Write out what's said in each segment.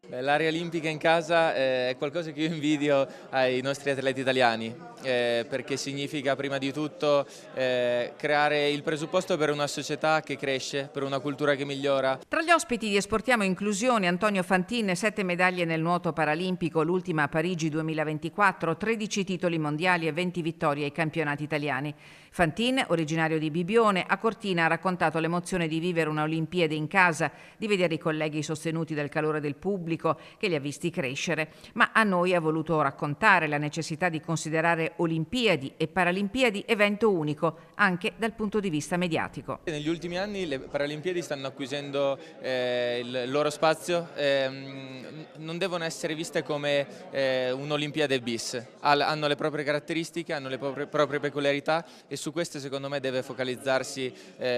L'area olimpica in casa è qualcosa che io invidio ai nostri atleti italiani, perché significa prima di tutto creare il presupposto per una società che cresce, per una cultura che migliora. Tra gli ospiti di Esportiamo Inclusione, Antonio Fantin, 7 medaglie nel nuoto paralimpico, l'ultima a Parigi 2024, 13 titoli mondiali e 20 vittorie ai campionati italiani. Fantin, originario di Bibione, a Cortina ha raccontato l'emozione di vivere una Olimpiade in casa, di vedere i colleghi sostenuti dal calore del pubblico che li ha visti crescere, ma a noi ha voluto raccontare la necessità di considerare Olimpiadi e Paralimpiadi evento unico, anche dal punto di vista mediatico. Negli ultimi anni le Paralimpiadi stanno acquisendo il loro spazio, non devono essere viste come un'Olimpiade bis, hanno le proprie caratteristiche, hanno le proprie peculiarità e su queste secondo me deve focalizzarsi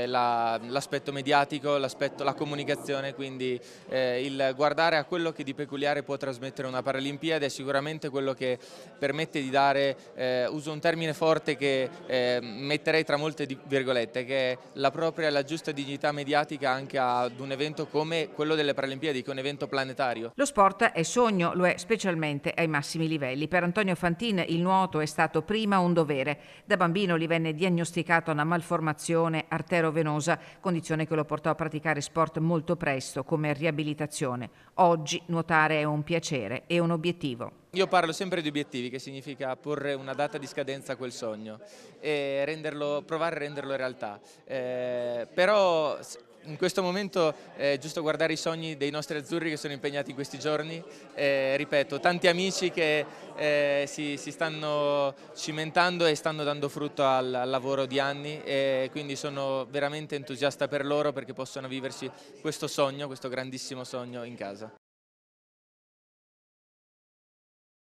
l'aspetto mediatico, la comunicazione, quindi il guardare a quello che di peculiare può trasmettere una Paralimpiade è sicuramente quello che permette di dare, uso un termine forte che metterei tra molte virgolette, che è la giusta dignità mediatica anche ad un evento come quello delle Paralimpiadi, che è un evento planetario. Lo sport è sogno, lo è specialmente ai massimi livelli. Per Antonio Fantin il nuoto è stato prima un dovere. Da bambino gli venne diagnosticata una malformazione arterovenosa, condizione che lo portò a praticare sport molto presto come riabilitazione. Oggi nuotare è un piacere e un obiettivo. Io parlo sempre di obiettivi, che significa porre una data di scadenza a quel sogno e provare a renderlo realtà. Però in questo momento è giusto guardare i sogni dei nostri azzurri che sono impegnati in questi giorni. Ripeto, tanti amici che si stanno cimentando e stanno dando frutto al lavoro di anni e quindi sono veramente entusiasta per loro perché possono viversi questo sogno, questo grandissimo sogno in casa.